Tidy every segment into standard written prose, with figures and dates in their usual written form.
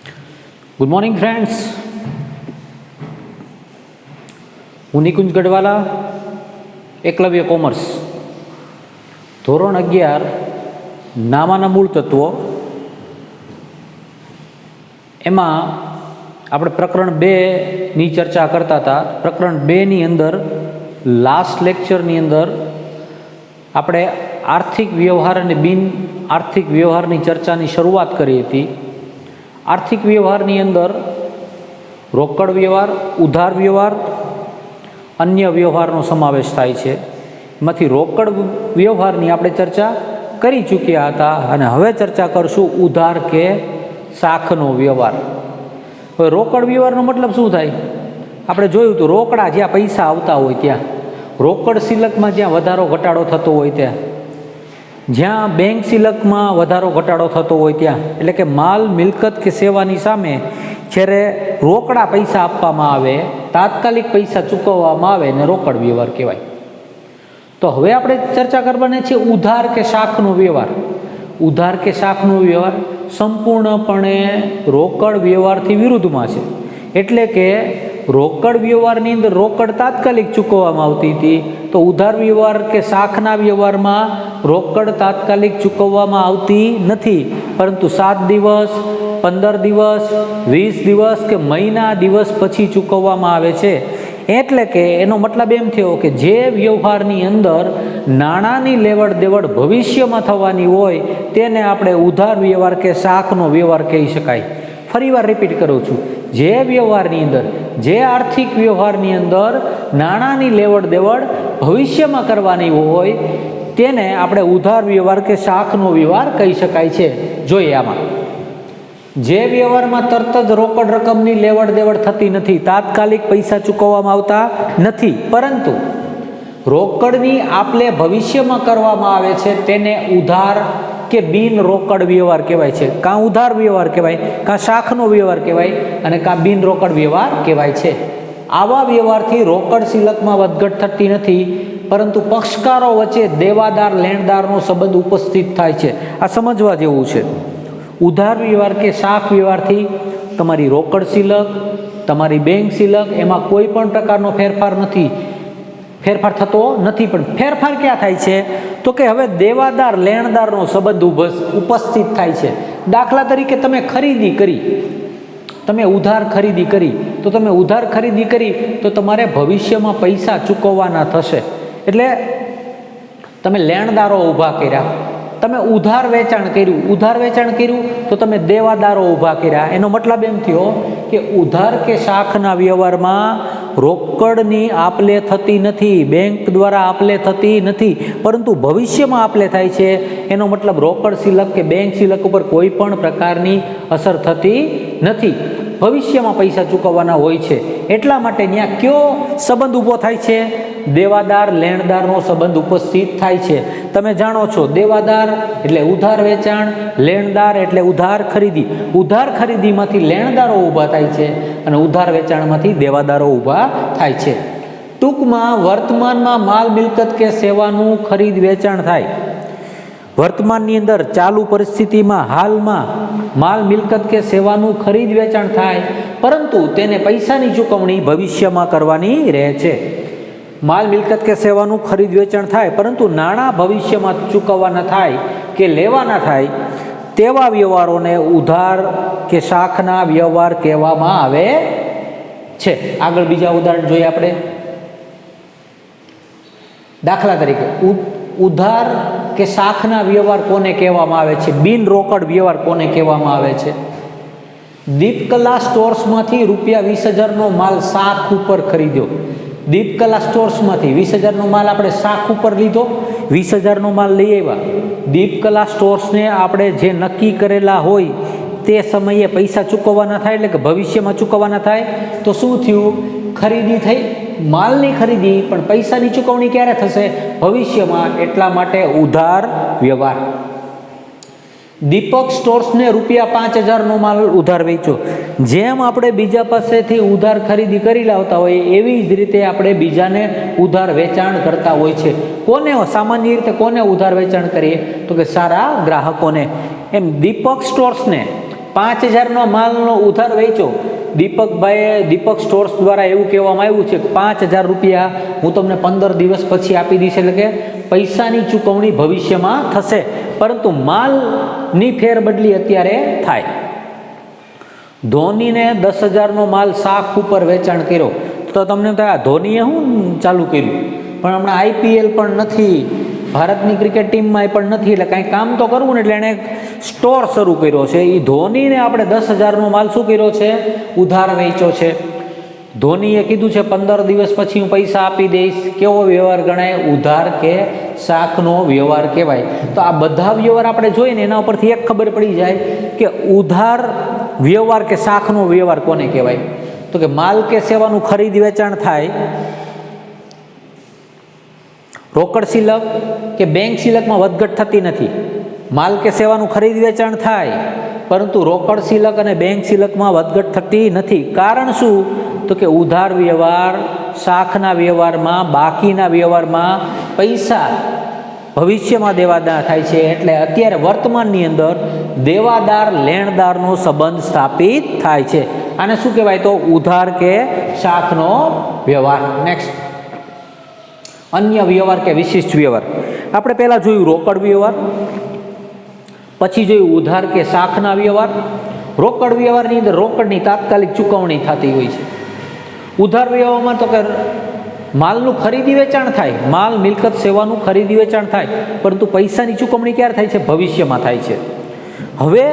Good morning friends, હું Nikunj ગઢવાલા, Eklavya commerce, ધોરણ 11 નામાના મૂળ તત્વો. એમાં આપણે પ્રકરણ 2ની ચર્ચા કરતા હતા. પ્રકરણ 2ની અંદર લાસ્ટ લેક્ચરની અંદર આપણે આર્થિક વ્યવહાર અને બિન આર્થિક વ્યવહારની ચર્ચાની શરૂઆત કરી હતી. આર્થિક વ્યવહારની અંદર રોકડ વ્યવહાર, ઉધાર વ્યવહાર, અન્ય વ્યવહારનો સમાવેશ થાય છે. એમાંથી રોકડ વ્યવહારની આપણે ચર્ચા કરી ચૂક્યા હતા અને હવે ચર્ચા કરશું ઉધાર કે શાખનો વ્યવહાર. હવે રોકડ વ્યવહારનો મતલબ શું થાય? આપણે જોયું હતું, રોકડા જ્યાં પૈસા આવતા હોય ત્યાં, રોકડ સિલકમાં જ્યાં વધારો ઘટાડો થતો હોય ત્યાં, જ્યાં બેંક સિલકમાં વધારો ઘટાડો થતો હોય ત્યાં, એટલે કે માલ, મિલકત કે સેવાની સામે જ્યારે રોકડા પૈસા આપવામાં આવે, તાત્કાલિક પૈસા ચૂકવવામાં આવે ને રોકડ વ્યવહાર કહેવાય. તો હવે આપણે ચર્ચા કરવાની છે ઉધાર કે શાખનો વ્યવહાર. ઉધાર કે શાખનો વ્યવહાર સંપૂર્ણપણે રોકડ વ્યવહારથી વિરુદ્ધમાં છે. એટલે કે રોકડ વ્યવહારની અંદર રોકડ તાત્કાલિક ચૂકવવામાં આવતી હતી, તો ઉધાર વ્યવહાર કે શાખના વ્યવહારમાં રોકડ તાત્કાલિક ચૂકવવામાં આવતી નથી, પરંતુ 7 દિવસ, 15 દિવસ, 20 દિવસ કે મહિના દિવસ પછી ચૂકવવામાં આવે છે. એટલે કે એનો મતલબ એમ થયો કે જે વ્યવહારની અંદર નાણાંની લેવડ દેવડ ભવિષ્યમાં થવાની હોય તેને આપણે ઉધાર વ્યવહાર કે શાખનો વ્યવહાર કહી શકાય. ફરીવાર રિપીટ કરું છું, જે વ્યવહારની અંદર, જે આર્થિક વ્યવહારની અંદર નાણાંની લેવડ દેવડ ભવિષ્યમાં કરવાની હોય તેને આપણે ઉધાર વ્યવહાર કે શાખનો વ્યવહાર કહી શકાય છે. જોઈએ આમાં, જે વ્યવહારમાં તરત જ રોકડ રકમની લેવડ દેવડ થતી નથી, તાત્કાલિક પૈસા ચૂકવવામાં આવતા નથી, પરંતુ રોકડની આપલે ભવિષ્યમાં કરવામાં આવે છે તેને ઉધાર કે બિન રોકડ વ્યવહાર કહેવાય છે. કાં ઉધાર વ્યવહાર કહેવાય, કાં શાખનો વ્યવહાર કહેવાય અને કાં બિન રોકડ વ્યવહાર કહેવાય છે. આવા વ્યવહારથી રોકડ સિલકમાં વધઘટ થતી નથી, પરંતુ પક્ષકારો વચ્ચે દેવાદાર લેણદારનો સંબંધ ઉપસ્થિત થાય છે. આ સમજવા જેવું છે. ઉધાર વ્યવહાર કે શાખ વ્યવહારથી તમારી રોકડ સિલક, તમારી બેંક સિલક, એમાં કોઈ પણ પ્રકારનો ફેરફાર થતો નથી. પણ ફેરફાર ક્યાં થાય છે? તો કે હવે દેવાદાર લેણદારનો સંબંધ ઉપસ્થિત થાય છે. દાખલા તરીકે તમે ખરીદી કરી, તમે ઉધાર ખરીદી કરી, તો તમે ઉધાર ખરીદી કરી તો તમારે ભવિષ્યમાં પૈસા ચૂકવવાના થશે. એટલે તમે લેણદારો ઊભા કર્યા. તમે ઉધાર વેચાણ કર્યું તો તમે દેવાદારો ઊભા કર્યા. એનો મતલબ એમ થયો કે ઉધાર કે શાખના વ્યવહારમાં રોકડની આપલે થતી નથી, બેંક દ્વારા આપલે થતી નથી, પરંતુ ભવિષ્યમાં આપલે થાય છે. એનો મતલબ રોકડ સિલક કે બેંક સિલક ઉપર કોઈ પણ પ્રકારની અસર થતી નથી, ભવિષ્યમાં પૈસા ચૂકવવાના હોય છે. એટલા માટે ત્યાં કયો સંબંધ ઊભો થાય છે? દેવાદાર લેણદારનો સંબંધ ઉપસ્થિત થાય છે. તમે જાણો છો, દેવાદાર એટલે ઉધાર વેચાણ, લેણદાર એટલે ઉધાર ખરીદી. ઉધાર ખરીદીમાંથી લેણદારો ઊભા થાય છે અને ઉધાર વેચાણમાંથી દેવાદારો ઊભા થાય છે. ટૂંકમાં વર્તમાનમાં માલ, મિલકત કે સેવાનું ખરીદ વેચાણ થાય. વર્તમાનની અંદર ચાલુ પરિસ્થિતિમાં હાલમાં માલ, મિલકત કે સેવાનું ખરીદ વેચાણ થાય, પરંતુ તેને પૈસાની ચૂકવણી ભવિષ્યમાં કરવાની રહે છે. માલ, મિલકત કે સેવાનું ખરીદ વેચાણ થાય, પરંતુ નાણાં ભવિષ્યમાં ચૂકવવાના થાય કે લેવાના થાય, તેવા વ્યવહારોને ઉધાર કે શાખના વ્યવહાર કહેવામાં આવે છે. આગળ બીજા ઉદાહરણ જોઈએ આપણે. દાખલા તરીકે ઉધાર કે શાખના વ્યવહાર કોને કહેવામાં આવે છે? બિન રોકડ વ્યવહાર કોને કહેવામાં આવે છે? દીપકલા સ્ટોર્સમાંથી ₹20,000નો માલ શાખ ઉપર ખરીદ્યો. દીપકલા સ્ટોર્સમાંથી 20,000નો માલ આપણે શાખ ઉપર લીધો, 20,000નો માલ લઈ આવ્યા. દીપકલા સ્ટોર્સને આપણે જે નક્કી કરેલા હોય તે સમયે પૈસા ચૂકવવાના થાય, એટલે કે ભવિષ્યમાં ચૂકવવાના થાય. તો શું થયું? ખરીદી થઈ, માલની ખરીદી, પણ પૈસાની ચૂકવણી ક્યારે થશે? ભવિષ્યમાં. એટલા માટે ઉધાર વ્યવહાર. દીપક સ્ટોર્સને ₹5,000નો માલ ઉધાર વેચ્યો. જેમ આપણે બીજા પાસેથી ઉધાર ખરીદી કરી લાવતા હોય એવી જ રીતે આપણે બીજાને ઉધાર વેચાણ કરતા હોય છે. કોને સામાન્ય રીતે કોને ઉધાર વેચાણ કરીએ? તો કે સારા ગ્રાહકોને. એમ દીપક સ્ટોર્સને 5,000નો માલનો ઉધાર વેચો. દીપક સ્ટોર્સ દ્વારા એવું કહેવામાં આવ્યું છે કે 5,000 રૂપિયા હું તમને 15 દિવસ પછી આપી દઈશ, એટલે કે પૈસાની ચૂકવણી ભવિષ્યમાં થશે, પરંતુ માલની ફેરબદલી અત્યારે થાય. ધોનીને 10,000નો માલ શાખ ઉપર વેચાણ કર્યો તો તમને થાય ધોનીએ શું ચાલુ કર્યું, પણ હમણાં IPL પણ નથી, ભારતની ક્રિકેટ ટીમમાં પણ નથી, એટલે કાંઈ કામ તો કરવું ને, એટલે એણે સ્ટોર શરૂ કર્યો છે. એ ધોનીને આપણે 10,000નો માલ શું કર્યો છે, ઉધાર વેચ્યો છે. ધોનીએ કીધું છે 15 દિવસ પછી હું પૈસા આપી દઈશ. કેવો વ્યવહાર ગણાય, ઉધાર કે શાખનો વ્યવહાર કહેવાય. તો આ બધા વ્યવહાર આપણે જોઈએ ને એના ઉપરથી એક ખબર પડી જાય કે ઉધાર વ્યવહાર કે શાખનો વ્યવહાર કોને કહેવાય. તો કે માલ કે સેવાનું ખરીદ વેચાણ થાય, રોકડ સિલક કે બેંક સિલકમાં વધઘટ થતી નથી. માલ કે સેવાનું ખરીદ વેચાણ થાય પરંતુ રોકડ સિલક અને બેંક સિલકમાં વધઘટ થતી નથી. કારણ શું? તો કે ઉધાર વ્યવહાર, શાખના વ્યવહારમાં, બાકીના વ્યવહારમાં પૈસા ભવિષ્યમાં દેવાદાર થાય છે, એટલે અત્યારે વર્તમાનની અંદર દેવાદાર લેણદારનો સંબંધ સ્થાપિત થાય છે. આને શું કહેવાય? તો ઉધાર કે શાખનો વ્યવહાર. નેક્સ્ટ, અન્ય વ્યવહાર કે વિશિષ્ટ વ્યવહાર. આપણે પહેલાં જોયું રોકડ વ્યવહાર, પછી જોયું ઉધાર કે શાખના વ્યવહાર. રોકડ વ્યવહારની અંદર રોકડની તાત્કાલિક ચૂકવણી થતી હોય છે. ઉધાર વ્યવહારમાં તો કે માલનું ખરીદી વેચાણ થાય, માલ મિલકત સેવાનું ખરીદી વેચાણ થાય, પરંતુ પૈસાની ચૂકવણી ક્યારે થાય છે? ભવિષ્યમાં થાય છે. હવે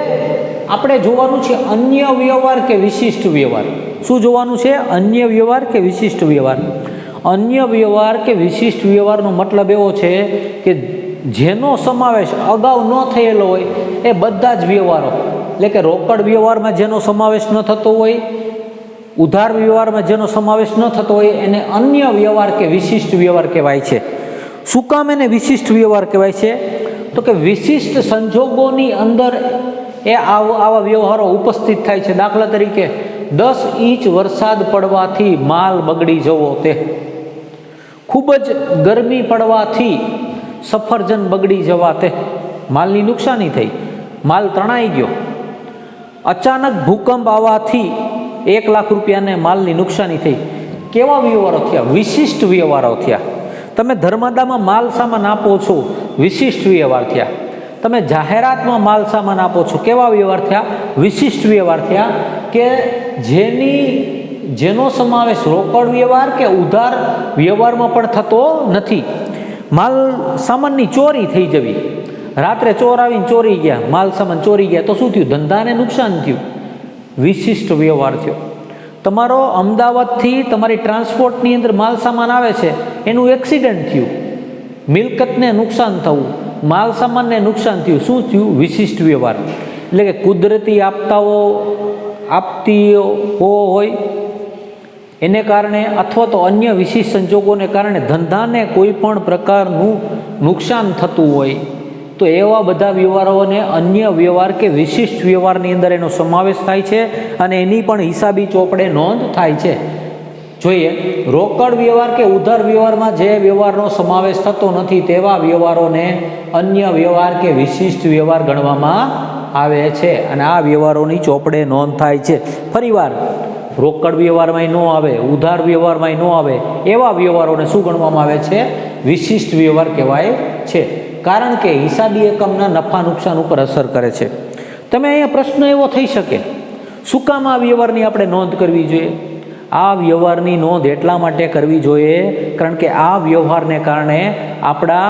આપણે જોવાનું છે અન્ય વ્યવહાર કે વિશિષ્ટ વ્યવહાર. શું જોવાનું છે? અન્ય વ્યવહાર કે વિશિષ્ટ વ્યવહાર. અન્ય વ્યવહાર કે વિશિષ્ટ વ્યવહારનો મતલબ એવો છે કે જેનો સમાવેશ અગાઉ ન થયેલો હોય એ બધા જ વ્યવહારો, એટલે કે રોકડ વ્યવહારમાં જેનો સમાવેશ ન થતો હોય, ઉધાર વ્યવહારમાં જેનો સમાવેશ ન થતો હોય એને અન્ય વ્યવહાર કે વિશિષ્ટ વ્યવહાર કહેવાય છે. શું કામ એને વિશિષ્ટ વ્યવહાર કહેવાય છે? તો કે વિશિષ્ટ સંજોગોની અંદર એ આવા વ્યવહારો ઉપસ્થિત થાય છે. દાખલા તરીકે 10 ઇંચ વરસાદ પડવાથી માલ બગડી જવો, તે ખૂબ જ ગરમી પડવાથી સફરજન બગડી જવા, તે માલની નુકસાની થઈ, માલ તણાઈ ગયો. અચાનક ભૂકંપ આવવાથી 1 લાખ રૂપિયાને માલની નુકસાની થઈ. કેવા વ્યવહારો થયા? વિશિષ્ટ વ્યવહારો થયા. તમે ધર્માદામાં માલ સામાન આપો છો, વિશિષ્ટ વ્યવહાર થયા. તમે જાહેરાતમાં માલ સામાન આપો છો, કેવા વ્યવહાર થયા? વિશિષ્ટ વ્યવહાર થયા. કે જેનો સમાવેશ રોકડ વ્યવહાર કે ઉધાર વ્યવહારમાં પણ થતો નથી. માલ સામાનની ચોરી થઈ જવી, રાત્રે ચોર આવીને ચોરી ગયા, માલ સામાન ચોરી ગયા, તો શું થયું? ધંધાને નુકસાન થયું, વિશિષ્ટ વ્યવહાર થયો. તમારો અમદાવાદથી તમારી ટ્રાન્સપોર્ટની અંદર માલ સામાન આવે છે, એનું એક્સિડન્ટ થયું, મિલકતને નુકસાન થવું, માલ સામાનને નુકસાન થયું, શું થયું? વિશિષ્ટ વ્યવહાર. એટલે કે કુદરતી આપતીઓ હોય એને કારણે અથવા તો અન્ય વિશિષ્ટ સંજોગોને કારણે ધંધાને કોઈ પણ પ્રકારનું નુકસાન થતું હોય તો એવા બધા વ્યવહારોને અન્ય વ્યવહાર કે વિશિષ્ટ વ્યવહારની અંદર એનો સમાવેશ થાય છે અને એની પણ હિસાબી ચોપડે નોંધ થાય છે. જોઈએ, રોકડ વ્યવહાર કે ઉધાર વ્યવહારમાં જે વ્યવહારનો સમાવેશ થતો નથી તેવા વ્યવહારોને અન્ય વ્યવહાર કે વિશિષ્ટ વ્યવહાર ગણવામાં આવે છે અને આ વ્યવહારોની ચોપડે નોંધ થાય છે. ફરીવાર, રોકડ વ્યવહારમાં ન આવે, ઉધાર વ્યવહારમાં ન આવે, એવા વ્યવહારોને શું ગણવામાં આવે છે? વિશિષ્ટ વ્યવહાર કહેવાય છે. કારણ કે હિસાબી એકમના નફા નુકસાન ઉપર અસર કરે છે. તમે અહીંયા પ્રશ્ન એવો થઈ શકે, શું કામ આ વ્યવહારની આપણે નોંધ કરવી જોઈએ? આ વ્યવહારની નોંધ એટલા માટે કરવી જોઈએ કારણ કે આ વ્યવહારને કારણે આપણા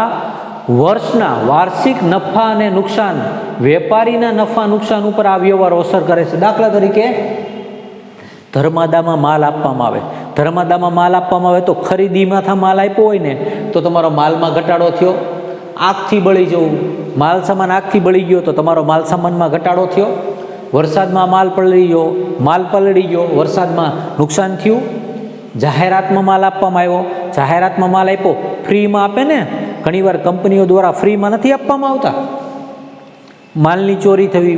વર્ષના વાર્ષિક નફા અને નુકસાન, વેપારીના નફા નુકસાન ઉપર આ વ્યવહારો અસર કરે છે. દાખલા તરીકે ધર્માદામાં માલ આપવામાં આવે, ધર્માદામાં માલ આપવામાં આવે તો ખરીદીમાંથી માલ આપ્યો હોય ને તો તમારો માલમાં ઘટાડો થયો, આગથી બળી જવું, માલ સામાન આગથી બળી ગયો તો તમારો માલ સામાનમાં ઘટાડો થયો. વરસાદમાં માલ પલળી ગયો, વરસાદમાં નુકસાન થયું. જાહેરાતમાં માલ આપવામાં આવ્યો, જાહેરાતમાં માલ આપ્યો, ફ્રીમાં આપે ને, ઘણીવાર કંપનીઓ દ્વારા ફ્રીમાં નથી આપવામાં આવતા. માલની ચોરી થવી,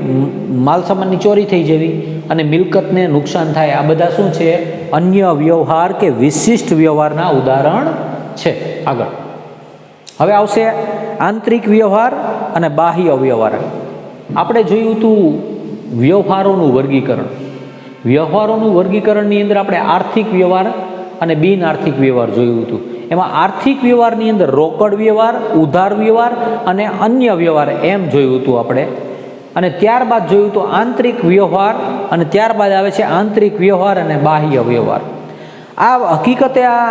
માલ સામાનની ચોરી થઈ જવી અને મિલકતને નુકસાન થાય, આ બધા શું છે? અન્ય વ્યવહાર કે વિશિષ્ટ વ્યવહારના ઉદાહરણ છે. આગળ હવે આવશે આંતરિક વ્યવહાર અને બાહ્ય વ્યવહાર. આપણે જોયું હતું વ્યવહારોનું વર્ગીકરણ. વ્યવહારોનું વર્ગીકરણની અંદર આપણે આર્થિક વ્યવહાર અને બિન આર્થિક વ્યવહાર જોયું હતું. એમાં આર્થિક વ્યવહારની અંદર રોકડ વ્યવહાર, ઉધાર વ્યવહાર અને અન્ય વ્યવહાર એમ જોયું હતું આપણે. અને ત્યારબાદ જોયું હતું આંતરિક વ્યવહાર, અને ત્યારબાદ આવે છે આંતરિક વ્યવહાર અને બાહ્ય વ્યવહાર. આ હકીકતે આ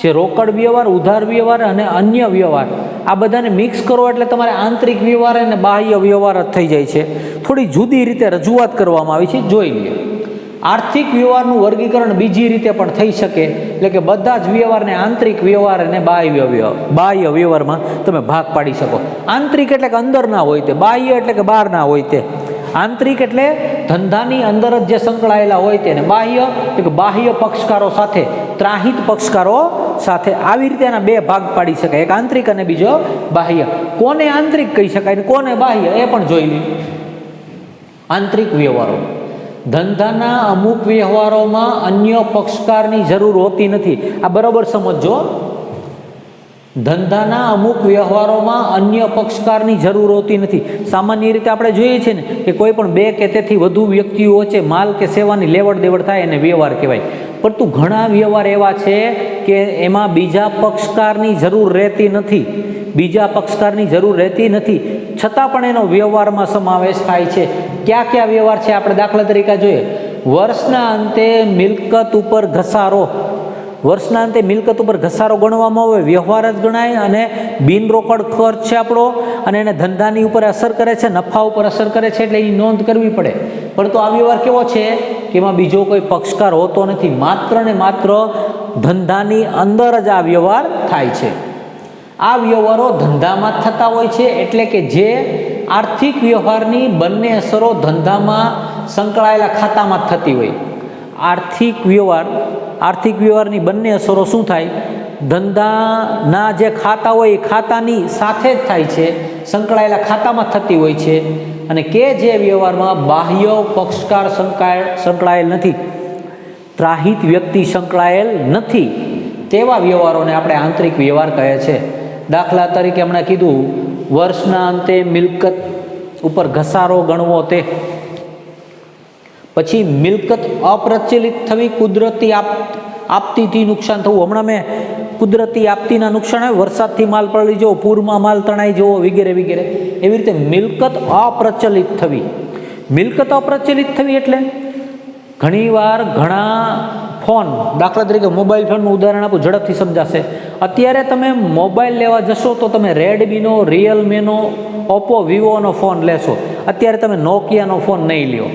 જે રોકડ વ્યવહાર, ઉધાર વ્યવહાર અને અન્ય વ્યવહાર, આ બધાને મિક્સ કરો એટલે તમારે આંતરિક વ્યવહાર અને બાહ્ય વ્યવહાર જ થઈ જાય છે. થોડી જુદી રીતે રજૂઆત કરવામાં આવી છે, જોઈ લઈએ. આર્થિક વ્યવહારનું વર્ગીકરણ બીજી રીતે પણ થઈ શકે, એટલે કે બધા જ વ્યવહારને આંતરિક વ્યવહાર અને બાહ્ય વ્યવહારમાં તમે ભાગ પાડી શકો. આંતરિક એટલે કે અંદરના હોય તે, બાહ્ય એટલે કે બહારના હોય તે. આંતરિક એટલે ધંધાની અંદર જ જે સંકળાયેલા હોય તે, અને બાહ્ય એટલે કે બાહ્ય પક્ષકારો સાથે, ત્રાહિત પક્ષકારો સાથે. આવી રીતે એના બે ભાગ પાડી શકાય, એક આંતરિક અને બીજો બાહ્ય. કોને આંતરિક કહી શકાય અને કોને બાહ્ય એ પણ જોઈ લઈએ. આંતરિક વ્યવહારો, ધંધાના અમુક વ્યવહારોમાં અન્ય પક્ષકારની જરૂર હોતી નથી. આ બરાબર સમજો. ધંધાના અમુક વ્યવહારોમાં અન્ય પક્ષકારની જરૂર હોતી નથી. સામાન્ય રીતે આપણે જોઈએ છીએ ને કે કોઈ પણ બે કે તેથી વધુ વ્યક્તિઓ વચ્ચે માલ કે સેવાની લેવડ દેવડ થાય એને વ્યવહાર કહેવાય. પરંતુ ઘણા વ્યવહાર એવા છે કે એમાં બીજા પક્ષકારની જરૂર રહેતી નથી. બીજા પક્ષકારની જરૂર રહેતી નથી, છતાં પણ એનો વ્યવહારમાં સમાવેશ થાય છે. કયા કયા વ્યવહાર છે આપણે દાખલા તરીકે જોઈએ. વર્ષના અંતે મિલકત ઉપર ઘસારો. વર્ષના અંતે મિલકત ઉપર ઘસારો ગણવામાં આવે, વ્યવહાર જ ગણાય, અને બિન રોકડ ખર્ચ છે આપણો, અને એને ધંધાની ઉપર અસર કરે છે, નફા ઉપર અસર કરે છે, એટલે એની નોંધ કરવી પડે. પરંતુ આ વ્યવહાર કેવો છે કે એમાં બીજો કોઈ પક્ષકાર હોતો નથી, માત્ર ને માત્ર ધંધાની અંદર જ આ વ્યવહાર થાય છે. આ વ્યવહારો ધંધામાં જ થતા હોય છે, એટલે કે જે આર્થિક વ્યવહારની બંને અસરો ધંધામાં સંકળાયેલા ખાતામાં જ થતી હોય. આર્થિક વ્યવહારની બંને અસરો શું થાય? ધંધાના જે ખાતા હોય એ ખાતાની સાથે જ થાય છે, સંકળાયેલા ખાતામાં થતી હોય છે. અને કે જે વ્યવહારમાં બાહ્ય પક્ષકાર સંકળાયેલ નથી, ત્રાહિત વ્યક્તિ સંકળાયેલ નથી, તેવા વ્યવહારોને આપણે આંતરિક વ્યવહાર કહે છે. દાખલા તરીકે હમણાં કીધું, વર્ષના અંતે મિલકત ઉપર ઘસારો ગણવો તે. પછી મિલકત અપ્રચલિત થવી, કુદરતી આપતીથી નુકસાન થવું. હમણાં મેં કુદરતી આપતીના નુકસાન આવે, વરસાદથી માલ પલળી જવો, પૂરમાં માલ તણાઈ જવો, વગેરે વગેરે. એવી રીતે મિલકત અપ્રચલિત થવી. મિલકત અપ્રચલિત થવી એટલે ઘણીવાર ઘણા ફોન, દાખલા તરીકે મોબાઈલ ફોનનું ઉદાહરણ આપું, ઝડપથી સમજાશે. અત્યારે તમે મોબાઈલ લેવા જશો તો તમે રેડમીનો, રિયલમીનો, ઓપ્પો, વિવોનો ફોન લેશો. અત્યારે તમે નોકિયાનો ફોન નહીં લ્યો.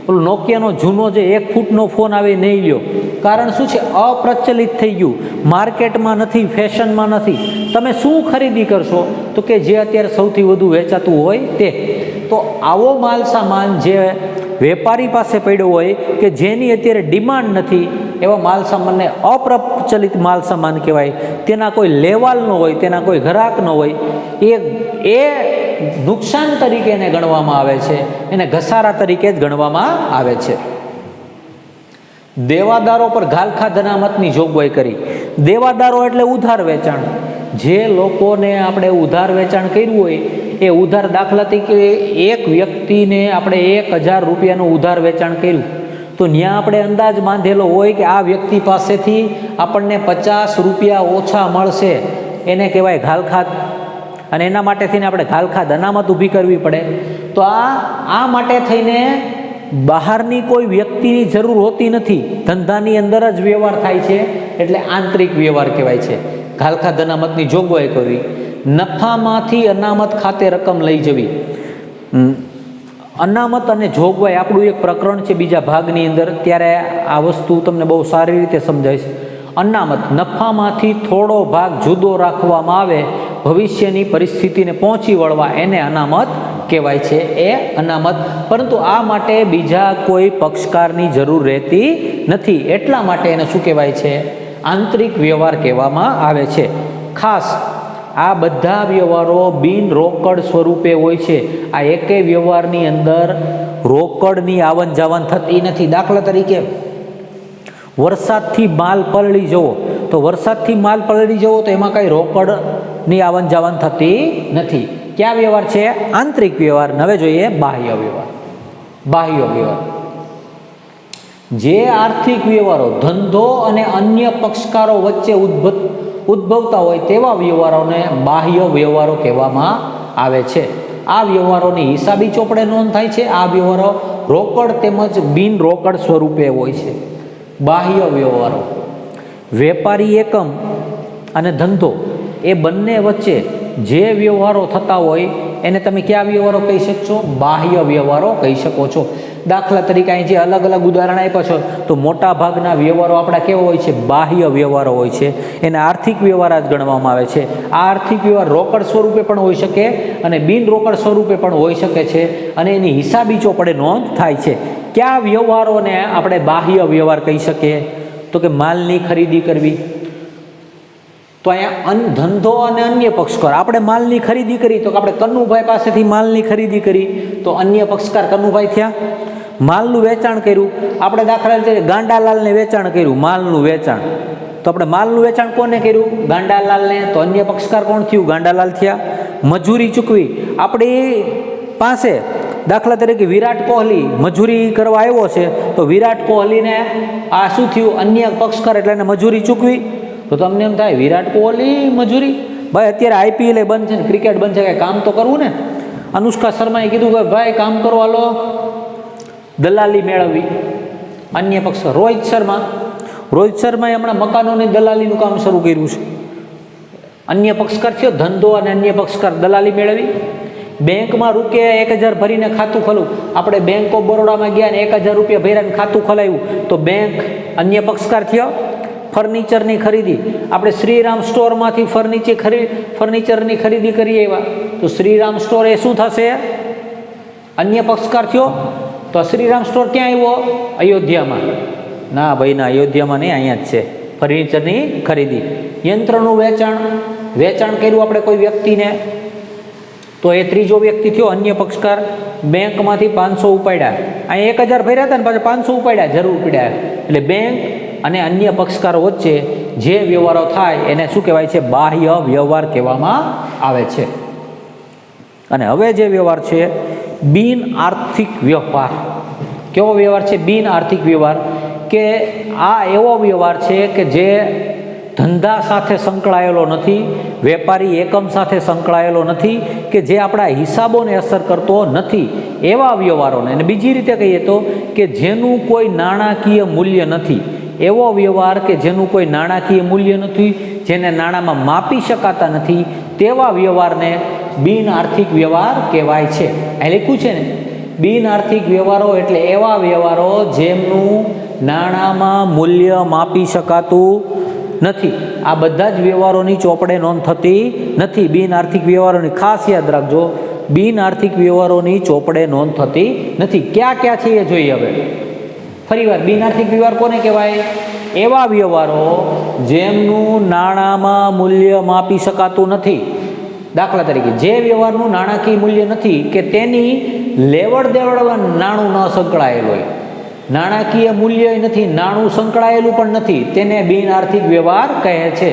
ઓલો નોકિયાનો જૂનો જે 1 ફૂટનો ફોન આવે એ નહીં લ્યો. કારણ શું છે? અપ્રચલિત થઈ ગયું, માર્કેટમાં નથી, ફેશનમાં નથી. તમે શું ખરીદી કરશો? તો કે જે અત્યારે સૌથી વધુ વેચાતું હોય તે. તો આવો માલ સામાન જે વેપારી પાસે પડ્યો હોય કે જેની અત્યારે ડિમાન્ડ નથી, એવા માલ સામાનને અપ્રચલિત માલ સામાન કહેવાય. તેના કોઈ લેવાલ ન હોય, તેના કોઈ ગ્રાહક ન હોય, એ નુકસાન તરીકે એને ગણવામાં આવે છે, એને ઘસારા તરીકે જ ગણવામાં આવે છે. દેવાદારો પર ઘાલખાદ અનામતની જોગવાઈ કરી. દેવાદારો એટલે ઉધાર વેચાણ. જે લોકોને આપણે ઉધાર વેચાણ કર્યું હોય એ ઉધાર, દાખલા તરીકે એક વ્યક્તિને આપણે 1000 રૂપિયાનું ઉધાર વેચાણ કર્યું, તો ત્યાં આપણે અંદાજ બાંધેલો હોય કે આ વ્યક્તિ પાસેથી આપણને 50 રૂપિયા ઓછા મળશે, એને કહેવાય ઘાલખાદ. અને એના માટે થઈને આપણે ઘાલખાદ અનામત ઊભી કરવી પડે. તો આ માટે થઈને બહારની કોઈ વ્યક્તિની જરૂર હોતી નથી, ધંધાની અંદર જ વ્યવહાર થાય છે, એટલે આંતરિક વ્યવહાર કહેવાય છે. ઘાલખાદ અનામતની જોગવાઈ કરવી. નફામાંથી અનામત ખાતે રકમ લઈ જવી. અનામત અને જોગવાઈ આપણું એક પ્રકરણ છે બીજા ભાગની અંદર, ત્યારે આ વસ્તુ તમને બહુ સારી રીતે સમજાય છે. અનામત, નફામાંથી થોડો ભાગ જુદો રાખવામાં આવે ભવિષ્યની પરિસ્થિતિને પહોંચી વળવા, એને અનામત કહેવાય છે. એ અનામત, પરંતુ આ માટે બીજા કોઈ પક્ષકારની જરૂર રહેતી નથી, એટલા માટે એને શું કહેવાય છે? આંતરિક વ્યવહાર કહેવામાં આવે છે. ખાસ આ બધા વ્યવહારો બિન રોકડ સ્વરૂપે હોય છે. આ એકેય વ્યવહારની અંદર રોકડની આવન જાવન થતી નથી. દાખલા તરીકે વરસાદથી માલ પલળી જવો, તો વરસાદથી માલ પલળી જવો તો એમાં કાંઈ રોકડની આવન જાવન થતી નથી. કયા વ્યવહાર છે? આંતરિક વ્યવહાર. હવે જોઈએ બાહ્ય વ્યવહાર. બાહ્ય વ્યવહાર. જે આર્થિક વ્યવહારો ધંધો અને અન્ય પક્ષકારો વચ્ચે ઉદ્ભવતા હોય તેવા વ્યવહારોને બાહ્ય વ્યવહારો કહેવામાં આવે છે. આ વ્યવહારોની હિસાબી ચોપડે નોંધ થાય છે. આ વ્યવહારો રોકડ તેમજ બિન રોકડ સ્વરૂપે હોય છે. બાહ્ય વ્યવહારો, વેપારી એકમ અને ધંધો એ બંને વચ્ચે જે વ્યવહારો થતા હોય એને તમે કયા વ્યવહારો કહી શકશો? બાહ્ય વ્યવહારો કહી શકો છો. દાખલા તરીકે અહીં જે અલગ અલગ ઉદાહરણ આપ્યા છે તો મોટા ભાગના વ્યવહારો આપણા કેવા હોય છે? બાહ્ય વ્યવહારો હોય છે. એને આર્થિક વ્યવહાર જ ગણવામાં આવે છે. આ આર્થિક વ્યવહાર રોકડ સ્વરૂપે પણ હોઈ શકે અને બિન રોકડ સ્વરૂપે પણ હોઈ શકે છે અને એની હિસાબી ચોપડે નોંધ થાય છે. કયા વ્યવહારોને આપણે બાહ્ય વ્યવહાર કહી શકીએ? તો કે માલની ખરીદી કરવી. તો અહીંયા ધંધો અને અન્ય પક્ષકાર, આપણે માલની ખરીદી કરી તો આપણે કન્નુભાઈ પાસેથી માલની ખરીદી કરી તો અન્ય પક્ષકાર કન્નુભાઈ થયા. માલનું વેચાણ કર્યું, આપણે દાખલા તરીકે ગાંડાલાલને વેચાણ કર્યું, માલનું વેચાણ, તો આપણે માલનું વેચાણ કોને કર્યું? ગાંડાલાલને, તો અન્ય પક્ષકાર કોણ થયું? ગાંડાલાલ થયા. મજૂરી ચૂકવી, આપણી પાસે દાખલા તરીકે વિરાટ કોહલી મજૂરી કરવા આવ્યો છે તો વિરાટ કોહલીને આ શું થયું? અન્ય પક્ષકાર એટલે એને મજૂરી ચૂકવી. તો તમને એમ થાય વિરાટ કોહલી મજૂરી, ભાઈ અત્યારે આઈપીએલ બંધ છે ને ક્રિકેટ બંધ છે, કાંઈ કામ તો કરવું ને. અનુષ્કા શર્માએ કીધું કે ભાઈ કામ કરો, હાલો દલાલી મેળવવી. અન્ય પક્ષકાર રોહિત શર્માએ હમણાં મકાનોની દલાલીનું કામ શરૂ કર્યું છે. અન્ય પક્ષકાર થયો ધંધો અને અન્ય પક્ષકાર દલાલી મેળવી. બેંકમાં રૂપિયા 1000 ભરીને ખાતું ખોલવું, આપણે બેંક ઓફ બરોડામાં ગયા ને 1000 રૂપિયા ભર્યા ખાતું ખોલાવ્યું તો બેંક અન્ય પક્ષકાર થયો. ફર્નિચરની ખરીદી, આપણે શ્રીરામ સ્ટોરમાંથી ફર્નિચરની ખરીદી કરી આવ્યા તો શ્રીરામ સ્ટોર એ શું થશે? અન્ય પક્ષકાર થયો. તો શ્રીરામ સ્ટોર ક્યાં આવ્યો? અયોધ્યામાં. ના ભાઈ ના, અયોધ્યામાં નહીં, અહીંયા જ છે. ફર્નિચરની ખરીદી. યંત્રનું વેચાણ કર્યું આપણે કોઈ વ્યક્તિને તો એ ત્રીજો વ્યક્તિ થયો અન્ય પક્ષકાર. બેંકમાંથી 500 ઉપાડ્યા, અહીં 1000 ભર્યા હતા ને પાછા 500 ઉપાડ્યા, જરૂર પડ્યા. એટલે બેંક અને અન્ય પક્ષકારો વચ્ચે જે વ્યવહારો થાય એને શું કહેવાય છે? બાહ્ય વ્યવહાર કહેવામાં આવે છે. અને હવે જે વ્યવહાર છે બિન આર્થિક વ્યવહાર. કેવો વ્યવહાર છે? બિન આર્થિક વ્યવહાર. કે આ એવો વ્યવહાર છે કે જે ધંધા સાથે સંકળાયેલો નથી, વેપારી એકમ સાથે સંકળાયેલો નથી, કે જે આપણા હિસાબોને અસર કરતો નથી, એવા વ્યવહારોને. અને બીજી રીતે કહીએ તો કે જેનું કોઈ નાણાકીય મૂલ્ય નથી, એવો વ્યવહાર કે જેનું કોઈ નાણાકીય મૂલ્ય નથી, જેને નાણાંમાં માપી શકાતા નથી, તેવા વ્યવહારને બિન આર્થિક વ્યવહાર કહેવાય છે. અહીં લખ્યું છે ને, બિન આર્થિક વ્યવહારો એટલે એવા વ્યવહારો જેમનું નાણાંમાં મૂલ્ય માપી શકાતું નથી. આ બધા જ વ્યવહારોની ચોપડે નોંધ થતી નથી. બિન આર્થિક વ્યવહારોની ખાસ યાદ રાખજો, બિન આર્થિક વ્યવહારોની ચોપડે નોંધ થતી નથી. ક્યાં ક્યાં છે એ જોઈએ. હવે ફરીવાર, બિન આર્થિક વ્યવહાર કોને કહેવાય? એવા વ્યવહારો જેમનું નાણાંમાં મૂલ્ય માપી શકાતું નથી. દાખલા તરીકે જે વ્યવહારનું નાણાકીય મૂલ્ય નથી, કે તેની લેવડ દેવડમાં નાણું ન સંકળાયેલું હોય, નાણાકીય મૂલ્ય નથી, નાણું સંકળાયેલું પણ નથી, તેને બિન આર્થિક વ્યવહાર કહે છે.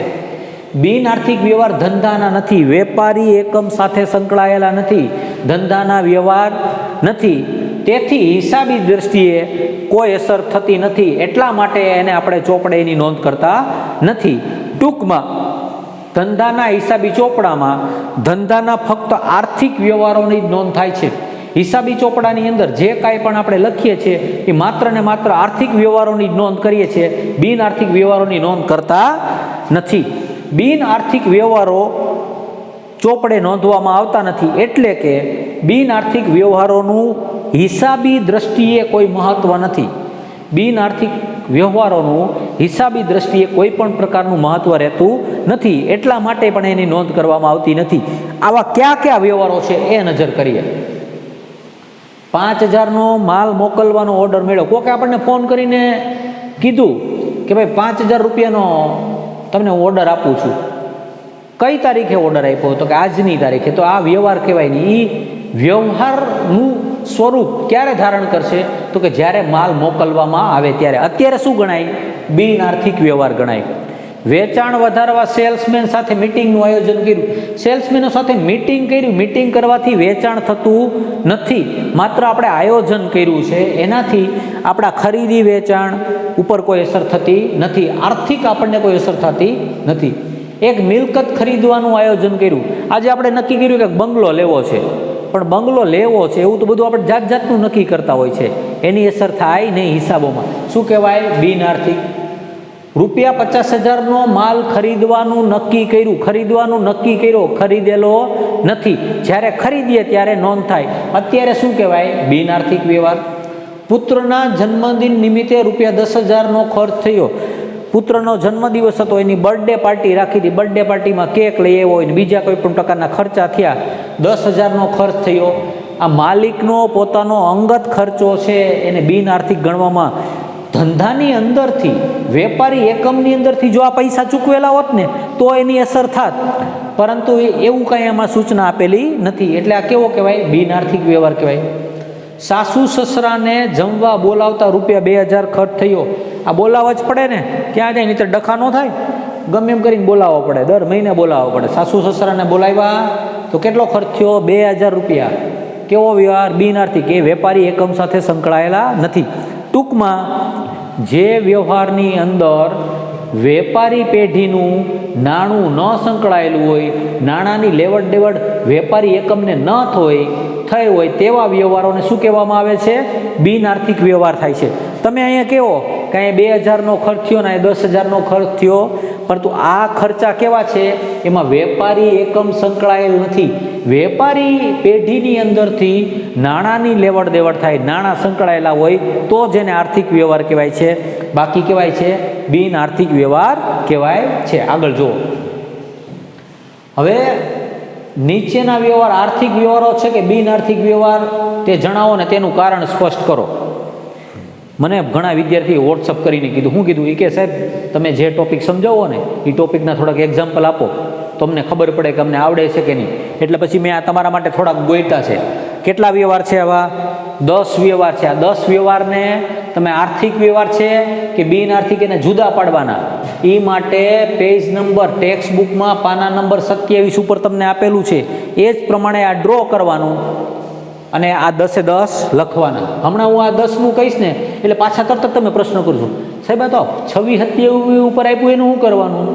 બિન આર્થિક વ્યવહાર ધંધાના નથી, વેપારી એકમ સાથે સંકળાયેલા નથી, ધંધાના વ્યવહાર નથી, તેથી હિસાબી દ્રષ્ટિએ કોઈ અસર થતી નથી. એટલા માટે એને આપણે ચોપડેની નોંધ કરતા નથી. ટૂંકમાં ધંધાના હિસાબી ચોપડામાં ધંધાના ફક્ત આર્થિક વ્યવહારોની જ નોંધ થાય છે. હિસાબી ચોપડાની અંદર જે કાંઈ પણ આપણે લખીએ છીએ એ માત્ર ને માત્ર આર્થિક વ્યવહારોની જ નોંધ કરીએ છીએ, બિન આર્થિક વ્યવહારોની નોંધ કરતા નથી. બિન આર્થિક વ્યવહારો ચોપડે નોંધવામાં આવતા નથી, એટલે કે બિન આર્થિક વ્યવહારોનું હિસાબી દ્રષ્ટિએ કોઈ મહત્વ નથી. બિન આર્થિક વ્યવહારોનું હિસાબી દ્રષ્ટિએ કોઈ પણ પ્રકારનું મહત્વ રહેતું નથી, એટલા માટે પણ એની નોંધ કરવામાં આવતી નથી. આવા કયા કયા વ્યવહારો છે એ નજર કરીએ. 5000નો માલ મોકલવાનો ઓર્ડર મળ્યો. કોકે આપણને ફોન કરીને કીધું કે ભાઈ 5000 રૂપિયાનો તમને ઓર્ડર આપું છું. કઈ તારીખે ઓર્ડર આપ્યો? તો કે આજની તારીખે. તો આ વ્યવહાર કહેવાય નહીં. એ વ્યવહારનું સ્વરૂપ ક્યારે ધારણ કરશે? તો કે જ્યારે માલ મોકલવામાં આવે ત્યારે. અત્યારે શું ગણાય? બિન આર્થિક વ્યવહાર ગણાય. વેચાણ વધારવા સેલ્સમેન સાથે મિટિંગનું આયોજન કર્યું. સેલ્સમેનો સાથે મિટિંગ કર્યું. મિટિંગ કરવાથી વેચાણ થતું નથી, માત્ર આપણે આયોજન કર્યું છે, એનાથી આપણા ખરીદી વેચાણ ઉપર કોઈ અસર થતી નથી, આર્થિક આપણને કોઈ અસર થતી નથી. એક મિલકત ખરીદવાનું આયોજન કર્યું. આજે આપણે નક્કી કર્યું કે બંગલો લેવો છે, પણ બંગલો લેવો છે એવું તો બધું આપણે જાત જાતનું નક્કી કરતા હોય છે, એની અસર થાય નહીં હિસાબોમાં. શું કહેવાય? બિન આર્થિક. રૂપિયા 50,000નો માલ ખરીદવાનું નક્કી કર્યું, ખરીદવાનું નક્કી કર્યો, ખરીદેલો નથી, જ્યારે ખરીદીએ ત્યારે નોંધ થાય, અત્યારે શું કહેવાય? બિન આર્થિક વ્યવહાર. પુત્રના જન્મદિન નિમિત્તે રૂપિયા 10,000નો ખર્ચ થયો. પુત્રનો જન્મદિવસ હતો, એની બર્થડે પાર્ટી રાખી હતી, બર્થડે પાર્ટીમાં કેક લઈ આવ્યો હોય ને બીજા કોઈ પણ પ્રકારના ખર્ચા થયા, 10,000નો ખર્ચ થયો. આ માલિકનો પોતાનો અંગત ખર્ચો છે, એને બિન આર્થિક ગણવામાં. ધંધાની અંદરથી, વેપારી એકમની અંદરથી જો આ પૈસા ચૂકવેલા હોત ને તો એની અસર થાત, પરંતુ એવું કાંઈ એમાં સૂચના આપેલી નથી, એટલે આ કેવો કહેવાય? બિન આર્થિક વ્યવહાર કહેવાય. સાસુ સસરાને જમવા બોલાવતા રૂપિયા 2,000 ખર્ચ થયો. આ બોલાવવા જ પડે ને, ક્યાં જાય? નહીં તો ડખા ન થાય, ગમે એમ કરીને બોલાવવો પડે, દર મહિને બોલાવવો પડે. સાસુ સસરાને બોલાવ્યા તો કેટલો ખર્ચ થયો? 2,000 રૂપિયા. કેવો વ્યવહાર? બિન આર્થિક. એ વેપારી એકમ સાથે સંકળાયેલા નથી. ટૂંકમાં જે વ્યવહારની અંદર વેપારી પેઢીનું નાણું ન સંકળાયેલું હોય, નાણાંની લેવડ દેવડ વેપારી એકમને ન થઈ હોય તેવા વ્યવહારોને શું કહેવામાં આવે છે? બિન આર્થિક વ્યવહાર થાય છે. તમે અહીંયા કેવો કાંઈ 2,000નો ખર્ચ થયો ને 10,000નો ખર્ચ થયો, પરંતુ આ ખર્ચા કેવા છે? એમાં વેપારી એકમ સંકળાયેલ નથી. વેપારી પેઢીની અંદરથી નાણાંની લેવડ દેવડ થાય, નાણાં સંકળાયેલા હોય તો જેને આર્થિક વ્યવહાર કહેવાય છે, બાકી કહેવાય છે બિન આર્થિક વ્યવહાર કહેવાય છે. આગળ જુઓ. હવે નીચેના વ્યવહાર આર્થિક વ્યવહારો છે કે બિન આર્થિક વ્યવહાર તે જણાવો ને તેનું કારણ સ્પષ્ટ કરો. મને ઘણા વિદ્યાર્થીઓ વોટ્સઅપ કરીને કીધું. શું કીધું? એ કે સાહેબ તમે જે ટોપિક સમજાવો ને એ ટોપિકના થોડાક એક્ઝામ્પલ આપો તો અમને ખબર પડે કે અમને આવડે છે કે નહીં. એટલે પછી મેં આ તમારા માટે થોડાક ગોઈટા છે. કેટલા વ્યવહાર છે આવા? 10 વ્યવહાર છે. આ 10 વ્યવહારને તમે આર્થિક વ્યવહાર છે કે બિન આર્થિક એને જુદા પાડવાના. એ માટે પેજ નંબર ટેક્સ્ટ બુકમાં પાના નંબર 27 ઉપર તમને આપેલું છે, એ જ પ્રમાણે આ ડ્રો કરવાનું અને આ 10 લખવાના. હમણાં હું આ 10નું કહીશ ને એટલે પાછા તરત તમે પ્રશ્ન કરજો, સાહેબ આ તો 26 ઉપર આપ્યું એનું શું કરવાનું?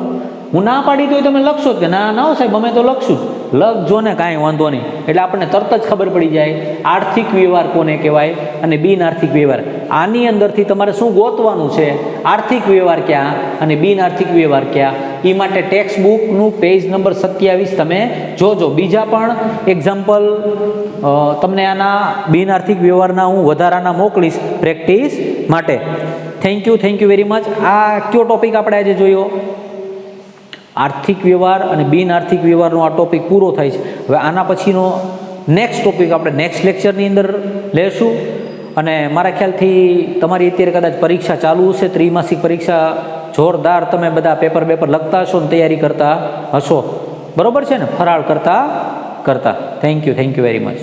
હું ના પાડી તો તમે લખશો કે ના ના સાહેબ અમે તો લખશું. લખજો ને, કાંઈ વાંધો નહીં. એટલે આપણને તરત જ ખબર પડી જાય આર્થિક વ્યવહાર કોને કહેવાય અને બિન આર્થિક વ્યવહાર. આની અંદરથી તમારે શું ગોતવાનું છે? આર્થિક વ્યવહાર ક્યાં અને બિન આર્થિક વ્યવહાર ક્યાં? એ માટે ટેક્સ્ટ બુકનું પેજ નંબર 27 તમે જોજો. બીજા પણ એક્ઝામ્પલ તમને આના બિન આર્થિક વ્યવહારના હું વધારાના મોકલીશ પ્રેક્ટિસ માટે. Thank you very much. આ કયો ટોપિક આપણે આજે જોયો? આર્થિક વ્યવહાર અને બિન આર્થિક વ્યવહારનો આ ટોપિક પૂરો થાય છે. હવે આના પછીનો નેક્સ્ટ ટોપિક આપણે નેક્સ્ટ લેક્ચરની અંદર લેશું. અને મારા ખ્યાલથી તમારી અત્યારે કદાચ પરીક્ષા ચાલુ હશે, ત્રિમાસિક પરીક્ષા જોરદાર તમે બધા પેપર લખતા હશો ને તૈયારી કરતા હશો, બરોબર છે ને? ફરાળ કરતા. Thank you very much.